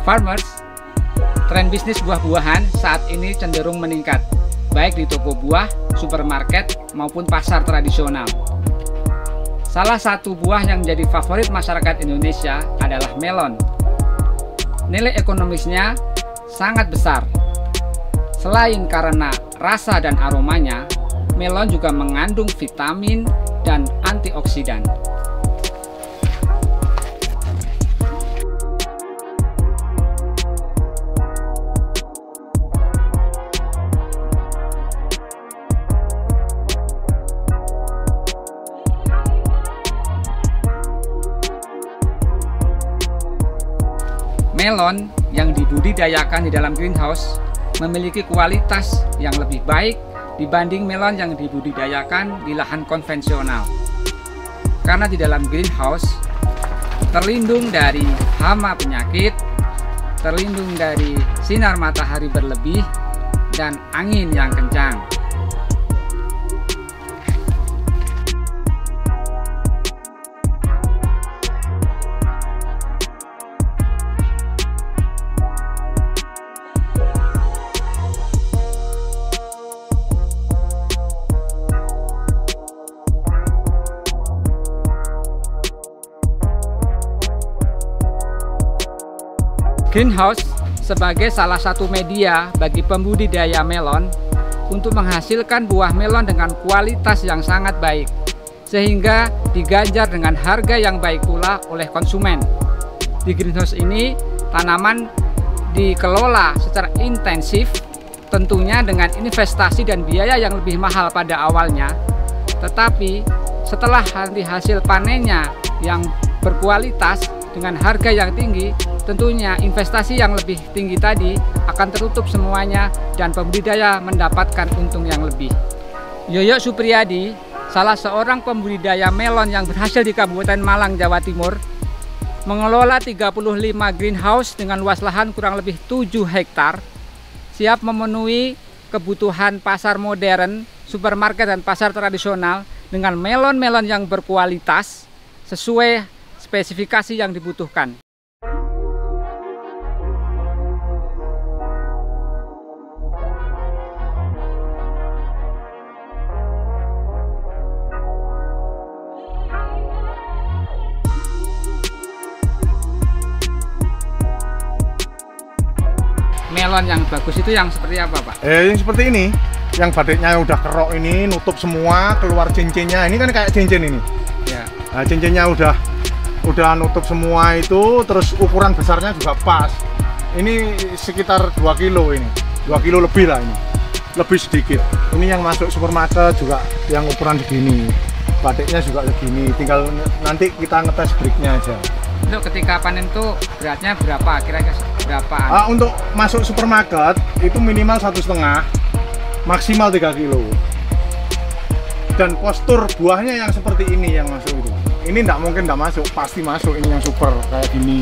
Farmers, tren bisnis buah-buahan saat ini cenderung meningkat, baik di toko buah, supermarket, maupun pasar tradisional. Salah satu buah yang menjadi favorit masyarakat Indonesia adalah melon. Nilai ekonomisnya sangat besar. Selain karena rasa dan aromanya, melon juga mengandung vitamin dan antioksidan. Melon yang dibudidayakan di dalam greenhouse memiliki kualitas yang lebih baik dibanding melon yang dibudidayakan di lahan konvensional. Karena di dalam greenhouse terlindung dari hama penyakit, terlindung dari sinar matahari berlebih, dan angin yang kencang. Greenhouse sebagai salah satu media bagi pembudidaya melon untuk menghasilkan buah melon dengan kualitas yang sangat baik, sehingga diganjar dengan harga yang baik pula oleh konsumen. Di greenhouse ini, tanaman dikelola secara intensif, tentunya dengan investasi dan biaya yang lebih mahal pada awalnya, tetapi setelah hasil panennya yang berkualitas dengan harga yang tinggi, tentunya investasi yang lebih tinggi tadi akan tertutup semuanya dan pembudidaya mendapatkan untung yang lebih. Yoyo Supriyadi, salah seorang pembudidaya melon yang berhasil di Kabupaten Malang, Jawa Timur, mengelola 35 greenhouse dengan luas lahan kurang lebih 7 hektar, siap memenuhi kebutuhan pasar modern, supermarket dan pasar tradisional dengan melon-melon yang berkualitas sesuai spesifikasi yang dibutuhkan. Melon yang bagus itu yang seperti apa, Pak? Yang seperti ini, yang batiknya udah kerok ini, nutup semua, keluar cincinnya. Ini kan kayak cincin ini. Ya. Nah, cincinnya udah nutup semua itu, terus ukuran besarnya juga pas. Ini sekitar 2 kilo ini, 2 kilo lebih lah ini, lebih sedikit. Ini yang masuk supermarket juga yang ukuran segini. Batiknya juga segini, tinggal nanti kita ngetes breaknya aja. Untuk ketika panen itu beratnya berapa? Kira-kira berapa? Untuk masuk supermarket itu minimal 1,5, maksimal 3 kilo. Dan postur buahnya yang seperti ini yang masuk itu. Ini nggak mungkin nggak masuk, pasti masuk ini yang super kayak gini.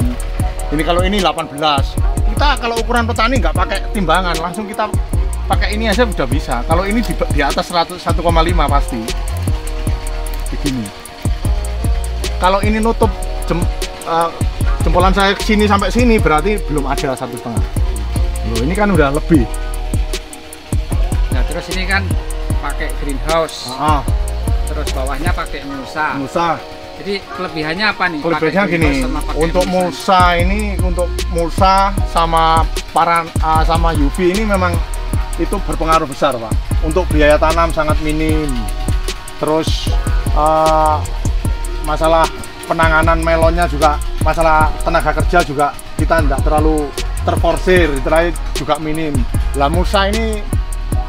Ini kalau ini 18. Kita kalau ukuran petani nggak pakai timbangan, langsung kita pakai ini aja udah bisa. Kalau ini di atas 1,5 pasti. Begini. Kalau ini nutup jempolan saya sini sampai sini berarti belum ada 1,5. Loh, ini kan udah lebih. Nah, terus ini kan pakai greenhouse. Terus bawahnya pakai mulsa. Jadi kelebihannya apa nih? Kelebihannya gini, untuk mulsa ini, untuk mulsa sama sama UV ini memang itu berpengaruh besar, Pak. Untuk biaya tanam sangat minim. Terus masalah penanganan melonnya juga, masalah tenaga kerja juga kita tidak terlalu terforsir, terakhir juga minim. Lah mulsa ini,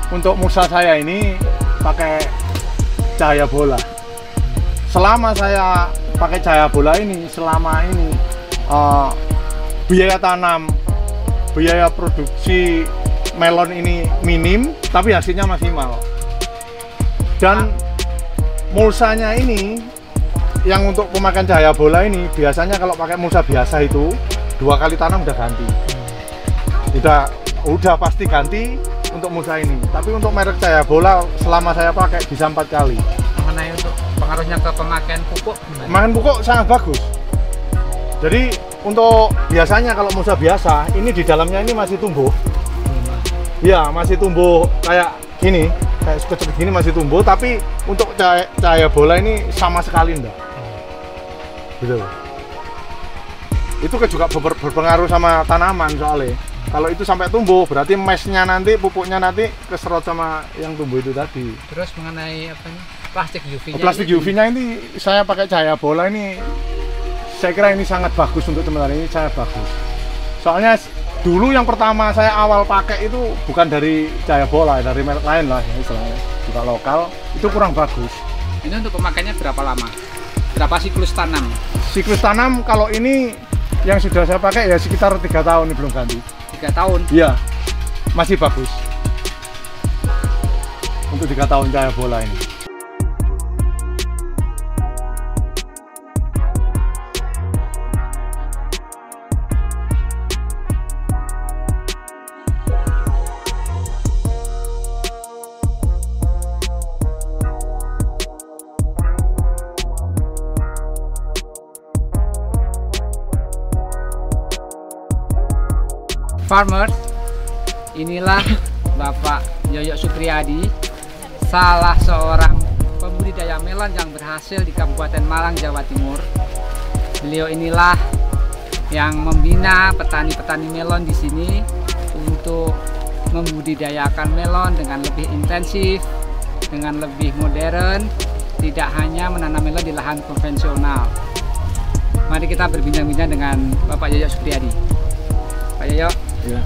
untuk mulsa saya ini pakai cahaya bola. Selama saya pakai cahaya bola ini, selama ini biaya tanam, biaya produksi melon ini minim, tapi hasilnya maksimal. Dan mulsanya ini, yang untuk pemakaian cahaya bola ini, biasanya kalau pakai mulsa biasa itu 2 kali tanam udah ganti. Udah pasti ganti untuk mulsa ini. Tapi untuk merek cahaya bola selama saya pakai bisa 4 kali. Mengenai untuk pengaruhnya ke pemakaian pupuk? Pemakaian pupuk sangat bagus. Jadi untuk biasanya kalau musa biasa, ini di dalamnya ini masih tumbuh. Ya, masih tumbuh kayak gini, kayak sekecil gini masih tumbuh, tapi untuk cahaya bola ini sama sekali enggak. Gitu. Itu juga berpengaruh sama tanaman soalnya. Kalau itu sampai tumbuh, berarti mesnya nanti, pupuknya nanti keserot sama yang tumbuh itu tadi. Terus mengenai apa nih? Plastik UV-nya. Plastik UV-nya ini saya pakai cahaya bola ini, saya kira ini sangat bagus untuk teman-teman, ini sangat bagus. Soalnya dulu yang pertama saya awal pakai itu bukan dari cahaya bola, dari merek lain lah istilahnya, juga lokal, itu kurang bagus. Ini untuk pemakaiannya berapa lama? Berapa siklus tanam? Siklus tanam kalau ini yang sudah saya pakai ya sekitar 3 tahun ini belum ganti. 3 tahun? Iya, masih bagus untuk 3 tahun cahaya bola ini. Farmers, inilah Bapak Yoyo Supriyadi, salah seorang pembudidaya melon yang berhasil di Kabupaten Malang, Jawa Timur. Beliau inilah yang membina petani-petani melon di sini untuk membudidayakan melon dengan lebih intensif, dengan lebih modern, tidak hanya menanam melon di lahan konvensional. Mari kita berbincang-bincang dengan Bapak Yoyo Supriyadi. Pak Yoyo. Ya.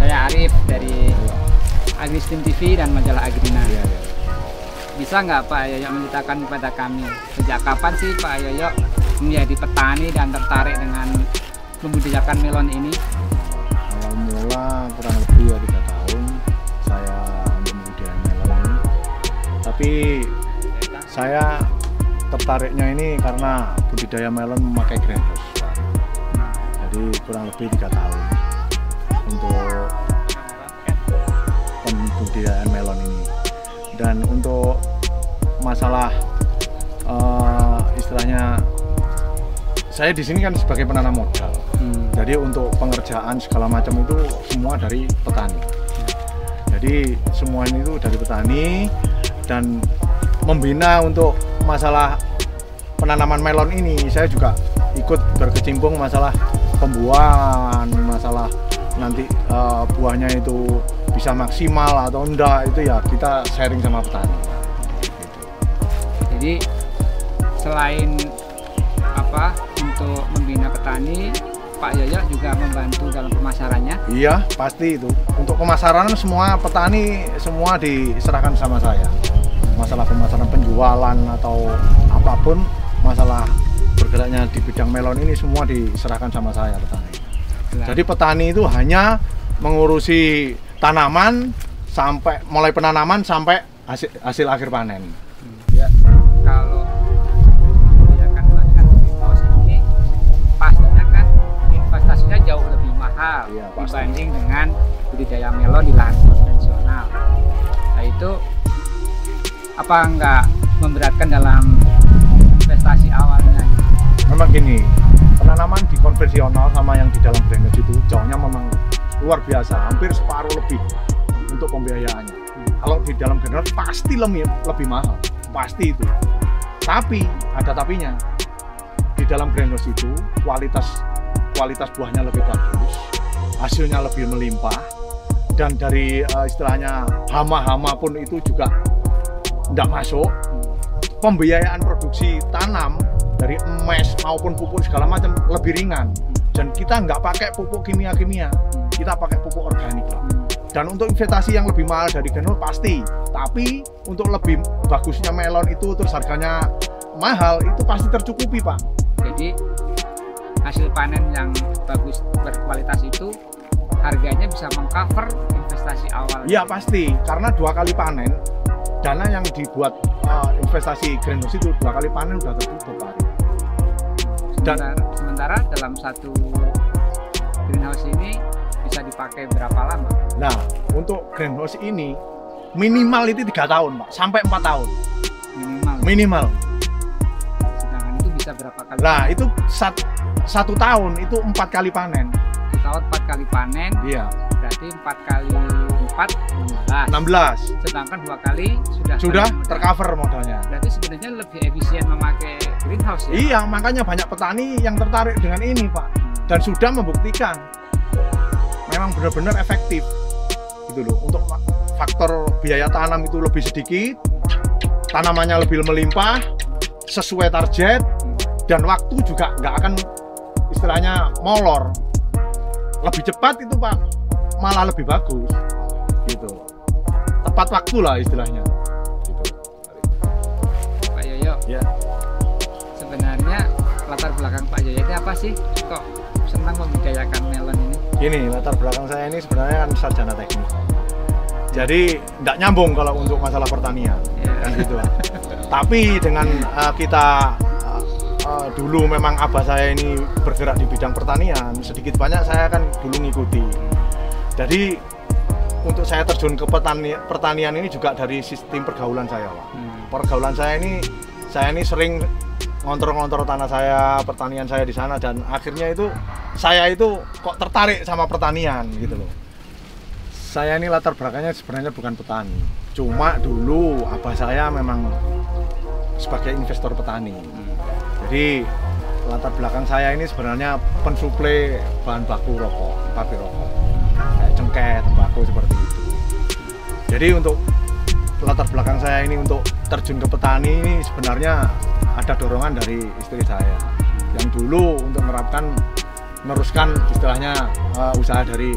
Saya Arif dari Agristim TV dan majalah Agrina. Ya. Bisa nggak Pak Yoyo menceritakan kepada kami sejak kapan sih Pak Yoyo menjadi petani dan tertarik dengan membudidayakan melon ini? Awal mula kurang lebih ya 3 tahun saya untuk membudidayakan melon ini. Tapi saya tertariknya ini karena budidaya melon memakai greenhouse. Jadi kurang lebih 3 tahun untuk pembudidayaan melon ini. Dan untuk masalah istilahnya saya di sini kan sebagai penanam modal. Jadi untuk pengerjaan segala macam itu semua dari petani. Jadi semua ini itu dari petani, dan membina untuk masalah penanaman melon ini saya juga ikut berkecimpung masalah pembuahan, masalah nanti buahnya itu bisa maksimal atau enggak, itu ya kita sharing sama petani. Jadi selain apa untuk membina petani, Pak Yoyo juga membantu dalam pemasarannya? Iya, pasti itu. Untuk pemasaran semua petani semua diserahkan sama saya. Masalah pemasaran, penjualan atau apapun, masalah bergeraknya di bidang melon ini semua diserahkan sama saya petani. Jadi petani itu hanya mengurusi tanaman sampai mulai penanaman sampai hasil akhir panen. Ya. Kalau membudidayakan melon dengan greenhouse ini pastinya kan investasinya jauh lebih mahal dibanding dengan budidaya melon di lahan konvensional. Nah itu apa enggak memberatkan dalam investasi awalnya? Memang gini, penanaman di konvensional sama yang di dalam greenhouse itu jauhnya memang luar biasa, hampir separuh lebih untuk pembiayaannya. Kalau di dalam greenhouse pasti lebih mahal, pasti itu. Tapi ada tapinya. Di dalam greenhouse itu kualitas buahnya lebih bagus, hasilnya lebih melimpah, dan dari istilahnya hama-hama pun itu juga tidak masuk. Pembiayaan produksi tanam dari emes maupun pupuk segala macam lebih ringan, dan kita nggak pakai pupuk kimia-kimia, kita pakai pupuk organik. Dan untuk investasi yang lebih mahal dari greenhouse pasti, tapi untuk lebih bagusnya melon itu terus harganya mahal, itu pasti tercukupi Pak. Jadi hasil panen yang bagus berkualitas itu harganya bisa mengcover investasi awal. Iya pasti, karena 2 kali panen, dana yang dibuat investasi greenhouse itu 2 kali panen udah tertutup Pak. Sementara dalam satu greenhouse ini bisa dipakai berapa lama? Nah, untuk greenhouse ini minimal itu 3 tahun Pak, sampai 4 tahun minimal. Minimal. Sedangkan itu bisa berapa kali? Nah, itu 1 tahun itu 4 kali panen. Setahun 4 kali panen. Iya. Berarti 4 kali 4 16. sedangkan 2 kali Sudah tercover modalnya. Berarti sebenarnya lebih efisien memakai greenhouse ya? Iya, makanya banyak petani yang tertarik dengan ini, Pak. Dan sudah membuktikan memang benar-benar efektif. Gitu loh. Untuk faktor biaya tanam itu lebih sedikit, tanamannya lebih melimpah, sesuai target, dan waktu juga nggak akan istilahnya molor. Lebih cepat itu, Pak, malah lebih bagus. Gitu. Tepat waktu lah istilahnya. Gitu. Pak Yoyo, Ya. sebenarnya latar belakang Pak Yoyo ini apa sih? Kok senang membudidayakan melon ini? Gini, latar belakang saya ini sebenarnya kan sarjana teknik. Jadi nggak nyambung kalau untuk masalah pertanian, kan gitu. Tapi dengan kita dulu memang abah saya ini bergerak di bidang pertanian, sedikit banyak saya kan dulu ngikuti. Jadi untuk saya terjun ke pertanian ini juga dari sistem pergaulan saya, Pak. Pergaulan saya ini sering ngontrol tanah saya, pertanian saya di sana, dan akhirnya itu saya itu kok tertarik sama pertanian gitu loh. Saya ini latar belakangnya sebenarnya bukan petani, cuma dulu abah saya memang sebagai investor petani. Jadi latar belakang saya ini sebenarnya pensuplai bahan baku rokok, pabrik rokok, kayak cengkeh, tembakau seperti itu. Jadi untuk latar belakang saya ini untuk terjun ke petani ini sebenarnya ada dorongan dari istri saya yang dulu untuk meneruskan istilahnya usaha dari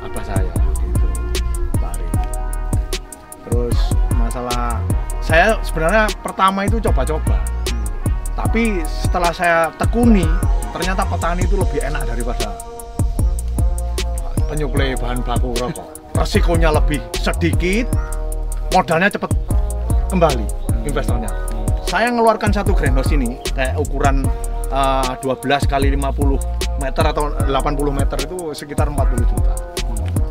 abah saya gitu, Pak Ari. Terus masalah saya sebenarnya pertama itu coba-coba, tapi setelah saya tekuni ternyata petani itu lebih enak daripada penyuplai bahan baku rokok. Resikonya lebih sedikit, modalnya cepat kembali investornya. Saya ngeluarkan satu greenhouse ini kayak ukuran 12 kali 50 meter atau 80 meter itu sekitar 40 juta.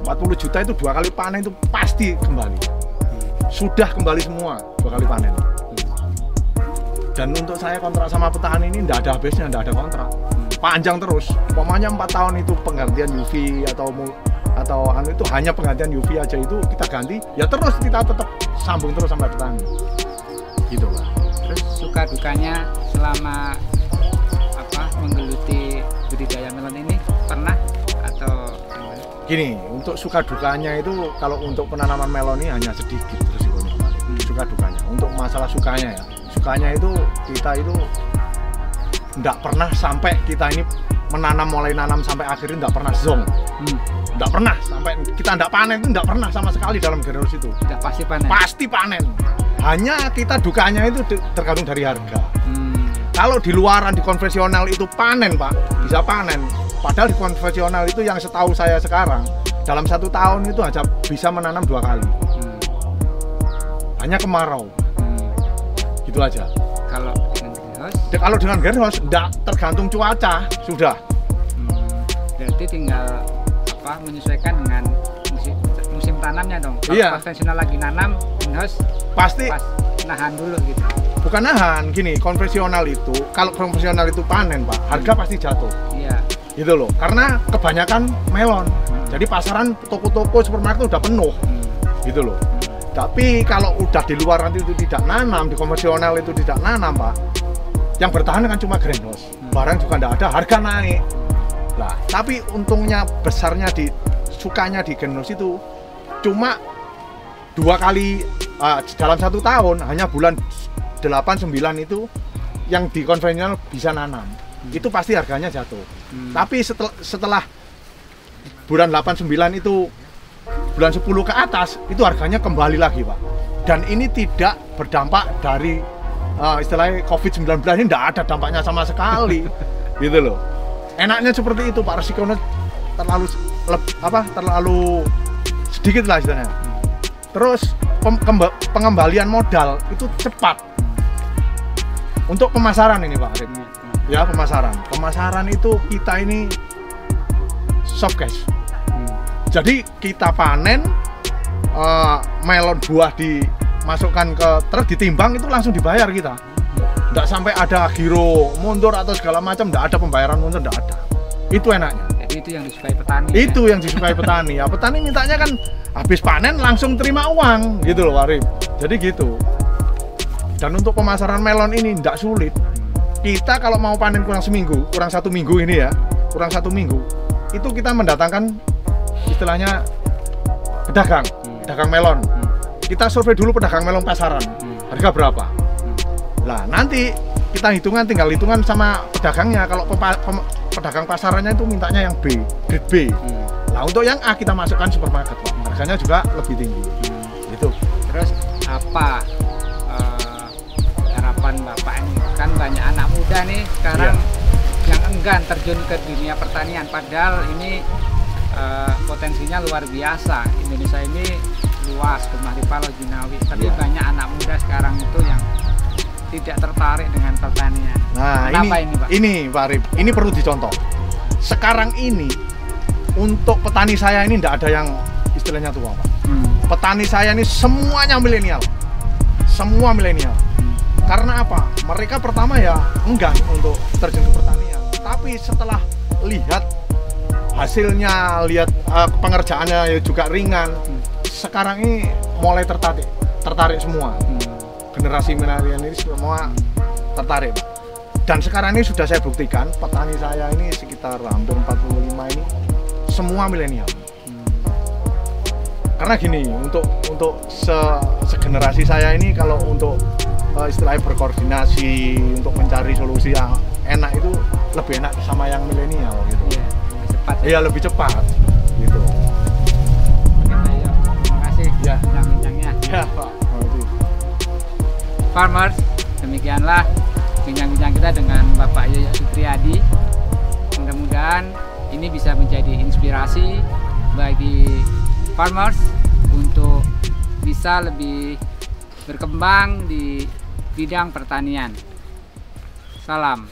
40 juta itu 2 kali panen itu pasti kembali. Sudah kembali semua 2 kali panen. Dan untuk saya kontrak sama petani ini tidak ada habisnya, tidak ada kontrak. Panjang terus. Pokoknya 4 tahun itu penggantian UV atau itu hanya penggantian UV aja itu kita ganti, ya terus kita tetap sambung terus sampai petani. Gitu lah. Terus suka dukanya selama menggeluti budidaya melon ini pernah atau gini, untuk suka dukanya itu kalau untuk penanaman melon ini hanya sedikit resikonya. Suka dukanya. Untuk masalah sukanya ya. Sukanya itu kita itu enggak pernah sampai kita ini mulai nanam sampai akhirnya enggak pernah zong. Enggak pernah sampai kita enggak panen itu enggak pernah sama sekali dalam greenhouse itu. Udah pasti panen. Pasti panen. Hanya kita dukanya itu tergantung dari harga. Kalau di luaran di konvensional itu panen, Pak, bisa panen. Padahal di konvensional itu yang setahu saya sekarang dalam 1 tahun itu aja bisa menanam 2 kali. Hanya kemarau. Gitu aja. Kalau dengan greenhouse? Kalau dengan greenhouse enggak tergantung cuaca, sudah. Berarti tinggal menyesuaikan dengan musim tanamnya dong. Kalau iya. konvensional lagi nanam, greenhouse pasti nahan dulu gitu. Bukan nahan, gini, konvensional itu kalau konvensional itu panen, Pak, harga pasti jatuh. Iya. Gitu loh. Karena kebanyakan melon. Jadi pasaran toko-toko supermarket udah penuh. Gitu loh. Tapi kalau udah di luar nanti itu tidak nanam, di konvensional itu tidak nanam, Pak, yang bertahan kan cuma greenhouse. Barang juga tidak ada, harga naik. Nah, tapi untungnya besarnya sukanya di greenhouse itu cuma 2 kali dalam 1 tahun, hanya bulan 8-9 itu yang di konvensional bisa nanam. Itu pasti harganya jatuh. Tapi setelah bulan 8-9 itu bulan 10 ke atas itu harganya kembali lagi, Pak. Dan ini tidak berdampak dari istilahnya COVID-19 ini tidak ada dampaknya sama sekali. Gitu loh. Enaknya seperti itu, Pak. Resikonya terlalu sedikit lah istilahnya. Terus pengembalian modal itu cepat. Untuk pemasaran ini, Pak Arif. Ya, pemasaran. Pemasaran itu kita ini soft cash. Jadi kita panen melon buah dimasukkan ke truk, ditimbang itu langsung dibayar kita. Nggak sampai ada giro mundur atau segala macam, nggak ada pembayaran mundur, nggak ada. Itu enaknya. Jadi itu yang disukai petani. Itu yang disukai petani. Ya petani mintanya kan habis panen langsung terima uang gitu loh Warif. Jadi gitu. Dan untuk pemasaran melon ini nggak sulit. Kita kalau mau panen kurang 1 minggu ini ya, kurang 1 minggu, itu kita mendatangkan istilahnya pedagang melon. Kita survei dulu pedagang melon pasaran, harga berapa. Lah nanti kita tinggal hitungan sama pedagangnya. Kalau pedagang pasarannya itu mintanya yang B, grade B. Nah untuk yang A kita masukkan supermarket, Pak. Harganya juga lebih tinggi. Gitu. Terus apa harapan Bapak ini? Kan banyak anak muda nih sekarang yang enggan terjun ke dunia pertanian. Padahal ini potensinya luar biasa. Indonesia ini luas, Gemah Ripah, Jinawi. Tapi banyak anak muda sekarang itu yang tidak tertarik dengan pertanian. Nah, ini Pak? Ini Pak Arif, ini perlu dicontoh. Sekarang ini untuk petani saya ini tidak ada yang istilahnya tua, Pak. Petani saya ini semuanya milenial. Semua milenial. Karena apa? Mereka pertama ya enggan untuk terjun ke pertanian. Tapi setelah lihat hasilnya, lihat pengerjaannya juga ringan, sekarang ini mulai tertarik semua. Generasi milenial ini semua tertarik, Pak. Dan sekarang ini sudah saya buktikan, petani saya ini sekitar hampir 45 ini semua milenial. Karena gini, untuk segenerasi saya ini kalau untuk istilahnya berkoordinasi untuk mencari solusi yang enak itu lebih enak sama yang milenial gitu. Iya, lebih cepat. Iya, lebih cepat gitu. Oke, ayo. Terima kasih bincang-bincangnya. Ya, Pak. Farmers, demikianlah bincang-bincang kita dengan Bapak Yoyo Supriyadi. Mudah-mudahan ini bisa menjadi inspirasi bagi farmers untuk bisa lebih berkembang di bidang pertanian. Salam.